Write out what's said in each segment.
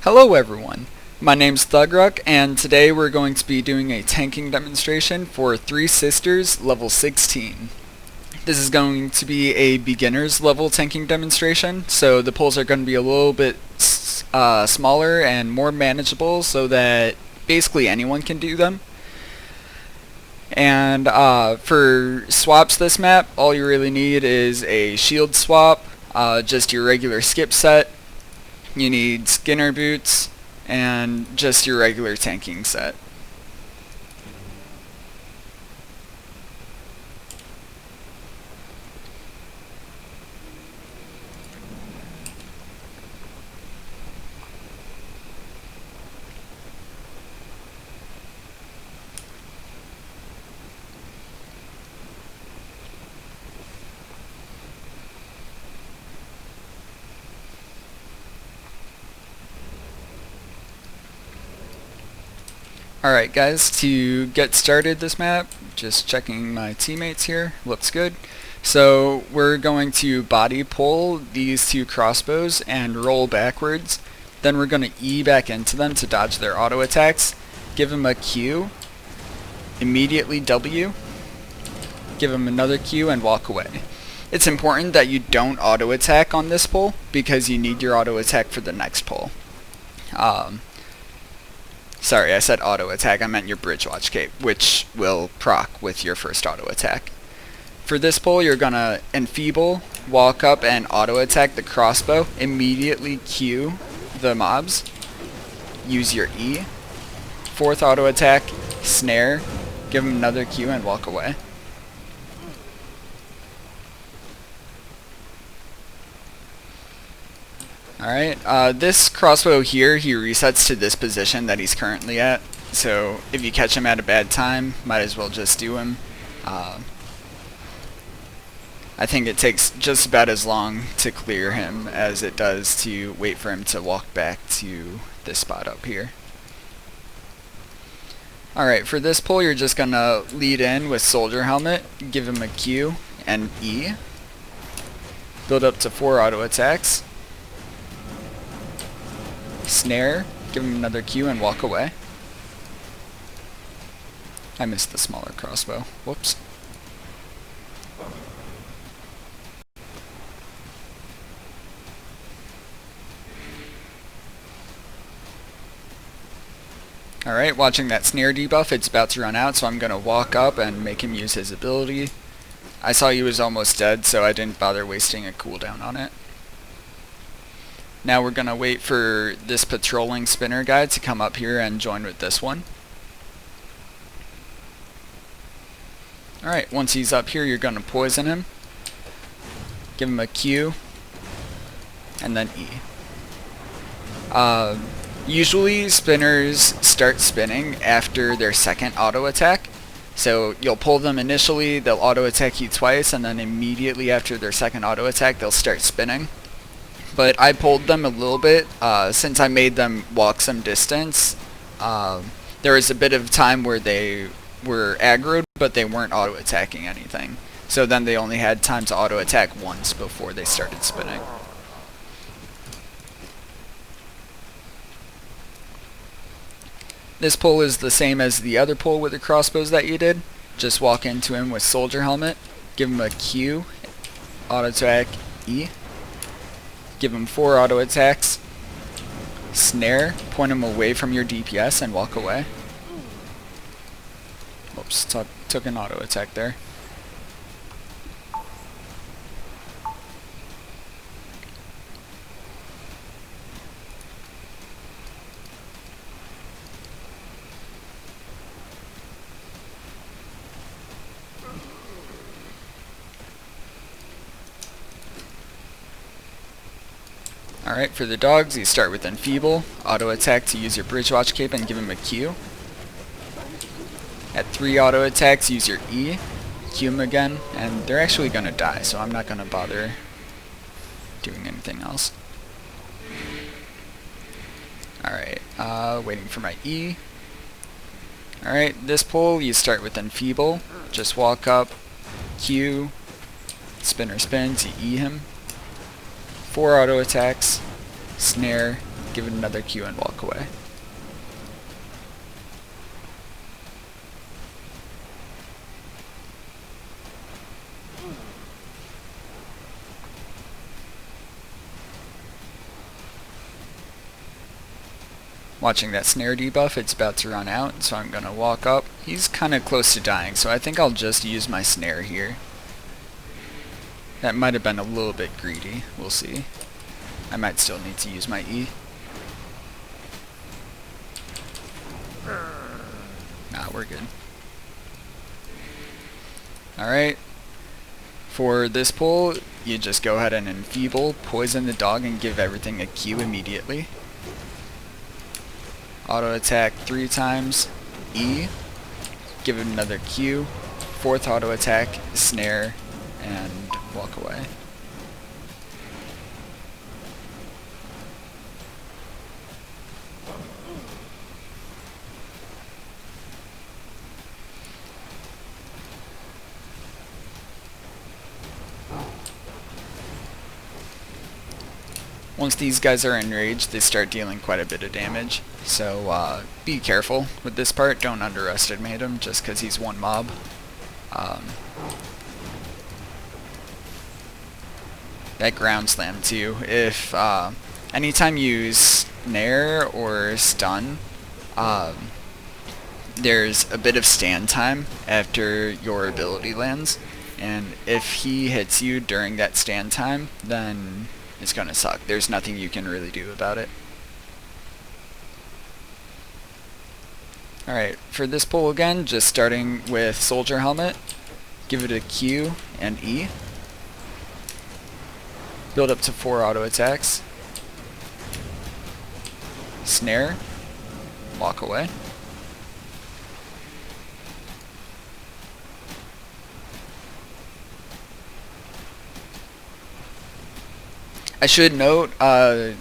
Hello everyone, my name's Thugruck and today we're going to be doing a tanking demonstration for Three Sisters level 16. This is going to be a beginner's level tanking demonstration, so the pulls are going to be a little bit smaller and more manageable so that basically anyone can do them. And for swaps this map, all you really need is a shield swap, just your regular skip set. You need Skinner boots, and just your regular tanking set. Alright guys, to get started this map, just checking my teammates here, looks good. So we're going to body pull these two crossbows and roll backwards. Then we're going to E back into them to dodge their auto attacks. Give them a Q, immediately W, give them another Q and walk away. It's important that you don't auto attack on this pull because you need your auto attack for the next pull. Sorry, I said auto attack, I meant your bridge watch cape, which will proc with your first auto attack. For this pull, you're gonna enfeeble, walk up and auto attack the crossbow, immediately Q the mobs, use your E, fourth auto attack, snare, give them another Q and walk away. Alright, this crossbow here, he resets to this position that he's currently at, so if you catch him at a bad time, might as well just do him. I think it takes just about as long to clear him as it does to wait for him to walk back to this spot up here. Alright, for this pull you're just gonna lead in with soldier helmet, give him a Q and E, build up to 4 auto attacks, snare, give him another Q and walk away. I missed the smaller crossbow. Whoops. Alright, watching that snare debuff, it's about to run out, so I'm going to walk up and make him use his ability. I saw he was almost dead, so I didn't bother wasting a cooldown on it. Now we're going to wait for this patrolling spinner guy to come up here and join with this one. Alright, once he's up here you're going to poison him. Give him a Q. And then E. Usually spinners start spinning after their second auto attack. So you'll pull them initially, they'll auto attack you twice, and then immediately after their second auto attack they'll start spinning. But I pulled them a little bit, since I made them walk some distance. There was a bit of time where they were aggroed, but they weren't auto-attacking anything. So then they only had time to auto-attack once before they started spinning. This pull is the same as the other pull with the crossbows that you did. Just walk into him with soldier helmet, give him a Q, auto-attack E. Give him 4 auto attacks, snare, point him away from your DPS and walk away. Oops, took an auto attack there. Alright, for the dogs, you start with enfeeble, auto attack to use your bridge watch cape and give him a Q. At 3 auto attacks, use your E, Q them again, and they're actually going to die, so I'm not going to bother doing anything else. Alright, waiting for my E. Alright, this pull, you start with enfeeble, just walk up, Q, spinner spins, you E him. 4 auto attacks, snare, give it another Q, and walk away. Watching that snare debuff, it's about to run out, so I'm gonna walk up. He's kinda close to dying, so I think I'll just use my snare here. That might have been a little bit greedy, we'll see. I might still need to use my E. Nah, we're good. Alright, for this pull, you just go ahead and enfeeble, poison the dog, and give everything a Q immediately. Auto attack 3 times, E, give it another Q, 4th auto attack, snare, and walk away. Once these guys are enraged, they start dealing quite a bit of damage, so be careful with this part. Don't underestimate him just because he's one mob. That ground slam too. If anytime you use snare or stun, there's a bit of stand time after your ability lands, and if he hits you during that stand time, then it's gonna suck. There's nothing you can really do about it. Alright, for this pull again, just starting with Soldier Helmet, give it a Q and E. Build up to 4 auto attacks. Snare, walk away. I should note, it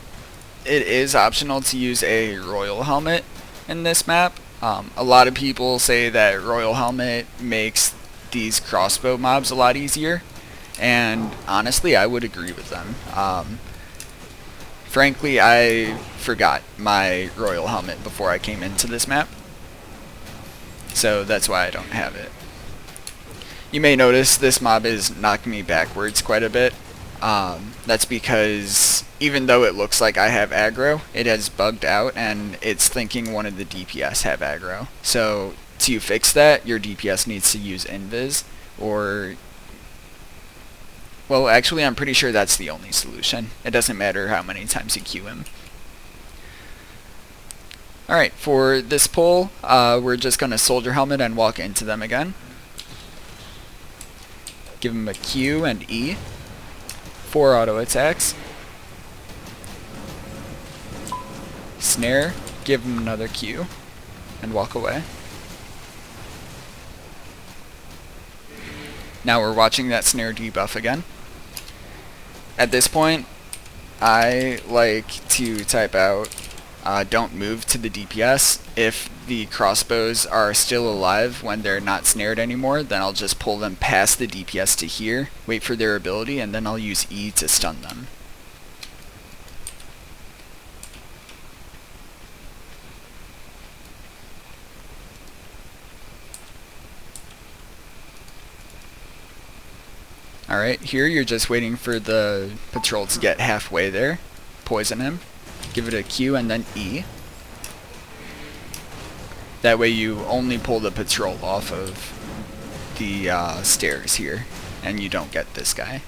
is optional to use a Royal Helmet in this map. A lot of people say that Royal Helmet makes these crossbow mobs a lot easier, and honestly I would agree with them. Frankly, I forgot my Royal Helmet before I came into this map, so that's why I don't have it. You may notice this mob is knocking me backwards quite a bit. That's because even though it looks like I have aggro, it has bugged out and it's thinking one of the DPS have aggro. So to fix that, your DPS needs to use invis, or, well, actually I'm pretty sure that's the only solution. It doesn't matter how many times you Q him. Alright, for this pull, we're just going to Soldier Helmet and walk into them again. Give him a Q and E. 4 auto attacks. Snare, give him another Q, and walk away. Now we're watching that snare debuff again. At this point, I like to type out, don't move to the DPS. If the crossbows are still alive when they're not snared anymore, then I'll just pull them past the DPS to here, wait for their ability, and then I'll use E to stun them. Alright, here you're just waiting for the patrol to get halfway there. Poison him. Give it a Q and then E. That way you only pull the patrol off of the stairs here, and you don't get this guy.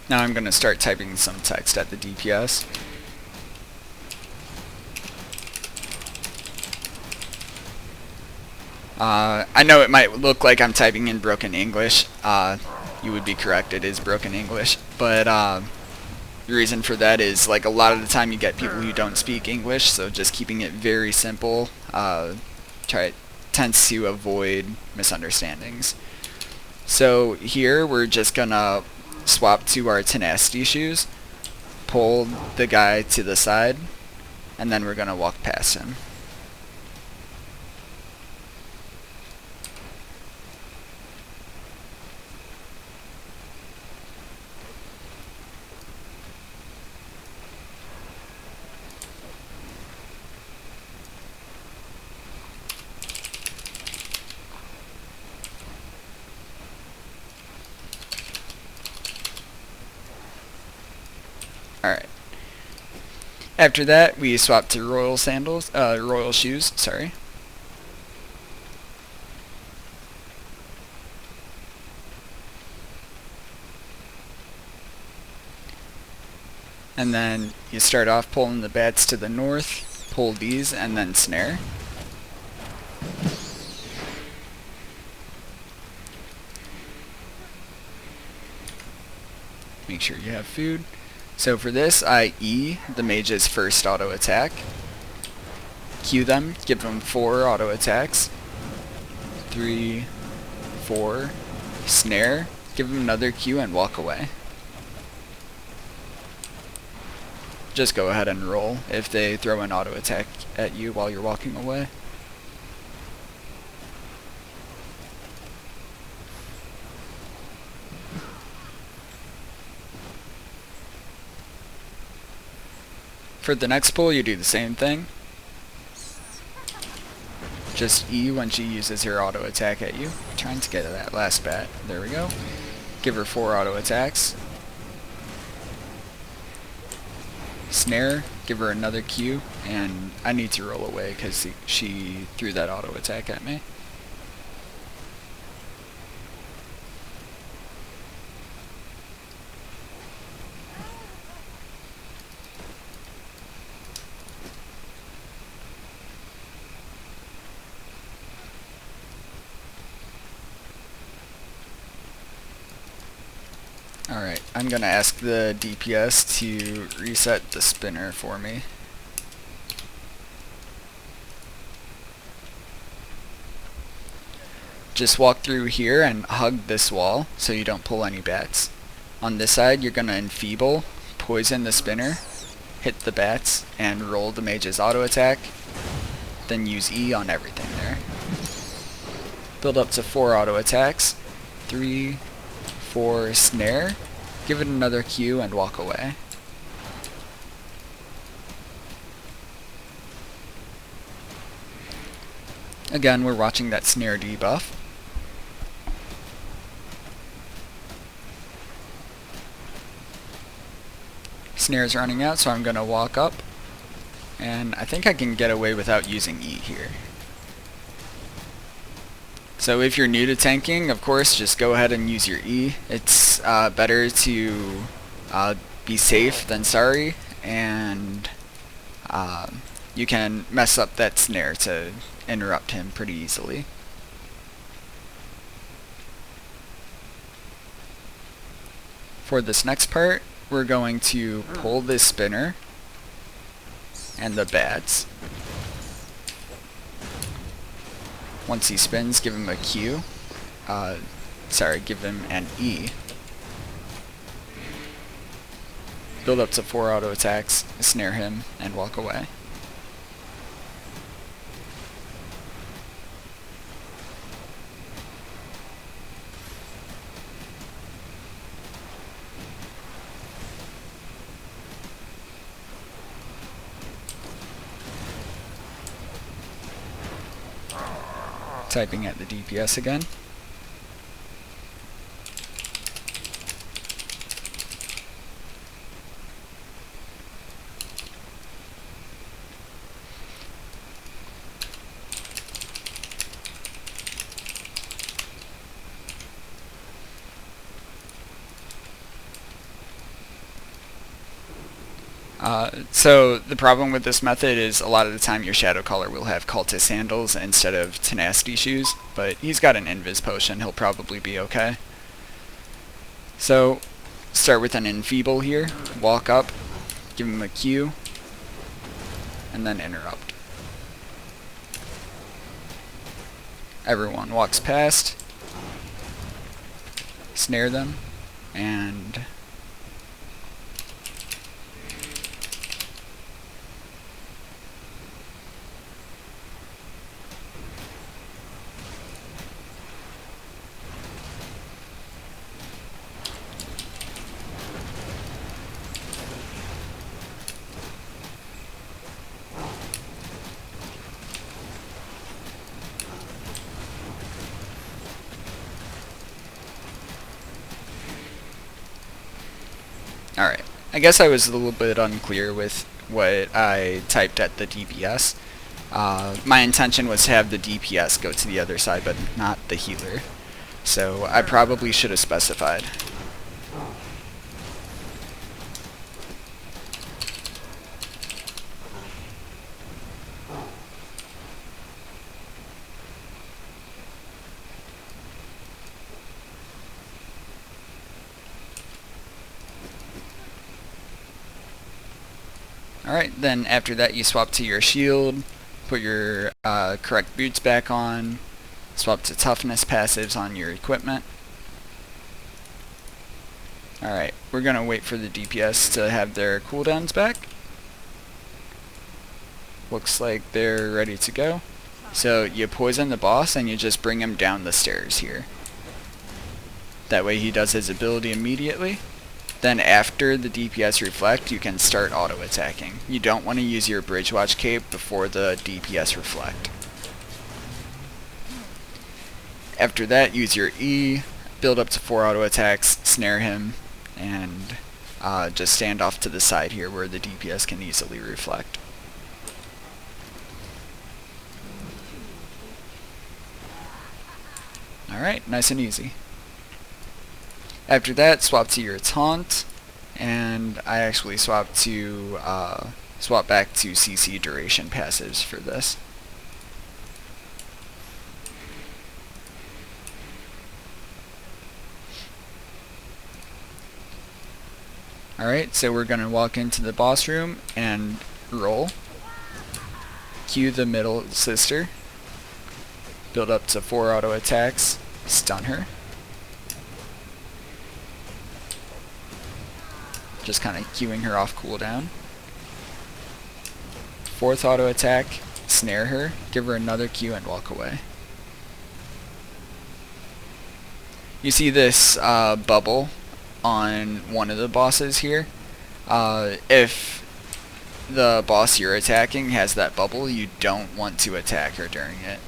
Now I'm going to start typing some text at the DPS. I know it might look like I'm typing in broken English. You would be correct, it is broken English. But the reason for that is, like, a lot of the time you get people who don't speak English, so just keeping it very simple tends to avoid misunderstandings. So here we're just gonna swap to our tenacity shoes, pull the guy to the side, and then we're gonna walk past him. After that, we swap to royal sandals, royal shoes, sorry. And then you start off pulling the bats to the north, pull these, and then snare. Make sure you have food. So for this, I E the mage's first auto attack. Q them, give them 4 auto attacks. 3, 4, snare, give them another Q and walk away. Just go ahead and roll if they throw an auto attack at you while you're walking away. For the next pull, you do the same thing. Just E when she uses her auto attack at you. Trying to get that last bat. There we go. Give her 4 auto attacks. Snare, give her another Q, and I need to roll away because she threw that auto attack at me. Alright, I'm gonna ask the DPS to reset the spinner for me. Just walk through here and hug this wall so you don't pull any bats. On this side, you're gonna enfeeble, poison the spinner, hit the bats, and roll the mage's auto attack. Then use E on everything there. Build up to 4 auto attacks. 3, 4, snare, give it another Q and walk away. Again, we're watching that snare debuff. Snare's running out, so I'm going to walk up, and I think I can get away without using E here. So if you're new to tanking, of course, just go ahead and use your E. It's better to be safe than sorry, and you can mess up that snare to interrupt him pretty easily. For this next part, we're going to pull this spinner and the bats. Once he spins, give him a Q. Give him an E. Build up to 4 auto attacks, snare him, and walk away. Typing at the DPS again. So the problem with this method is a lot of the time your shadow caller will have cultist sandals instead of tenacity shoes, but he's got an invis potion, he'll probably be okay. So start with an enfeeble here, walk up, give him a Q, and then interrupt. Everyone walks past, snare them, and alright, I guess I was a little bit unclear with what I typed at the DPS. My intention was to have the DPS go to the other side, but not the healer. So I probably should have specified. Alright, then after that you swap to your shield, put your correct boots back on, swap to toughness passives on your equipment. Alright, we're going to wait for the DPS to have their cooldowns back. Looks like they're ready to go. So you poison the boss and you just bring him down the stairs here. That way he does his ability immediately. Then after the DPS reflect, you can start auto attacking. You don't want to use your bridge watch cape before the DPS reflect. After that, use your E, build up to 4 auto attacks, snare him, and just stand off to the side here where the DPS can easily reflect. Alright, nice and easy. After that, swap to your taunt, and I actually swap back to CC duration passives for this. Alright, so we're going to walk into the boss room and roll. Cue the middle sister. Build up to 4 auto attacks. Stun her. Just kind of queuing her off cooldown. 4th auto attack. Snare her. Give her another Q and walk away. You see this bubble on one of the bosses here. If the boss you're attacking has that bubble, you don't want to attack her during it.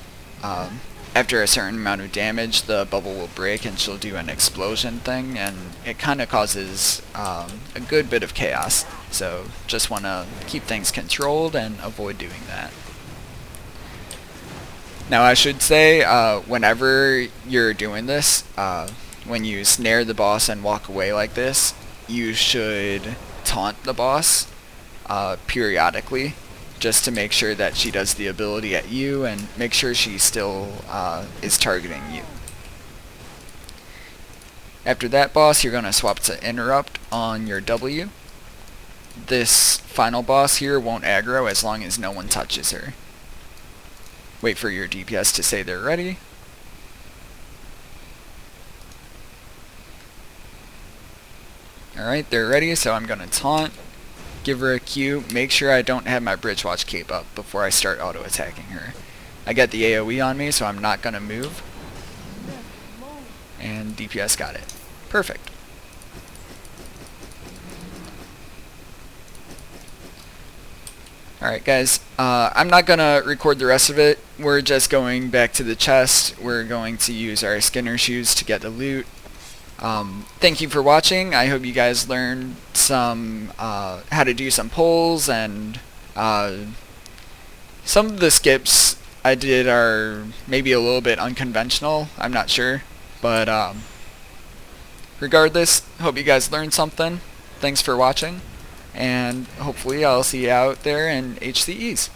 After a certain amount of damage, the bubble will break and she'll do an explosion thing, and it kind of causes a good bit of chaos. So just want to keep things controlled and avoid doing that. Now I should say, whenever you're doing this, when you snare the boss and walk away like this, you should taunt the boss periodically, just to make sure that she does the ability at you and make sure she still is targeting you. After that boss, you're going to swap to interrupt on your W. This final boss here won't aggro as long as no one touches her. Wait for your DPS to say they're ready. Alright, they're ready, so I'm going to taunt. Give her a Q, make sure I don't have my bridge watch cape up before I start auto attacking her. I got the AoE on me, so I'm not going to move. And DPS got it. Perfect. Alright guys, I'm not going to record the rest of it. We're just going back to the chest. We're going to use our Skinner shoes to get the loot. Thank you for watching. I hope you guys learned some how to do some pulls, and some of the skips I did are maybe a little bit unconventional. I'm not sure, but regardless, hope you guys learned something. Thanks for watching, and hopefully I'll see you out there in HCEs.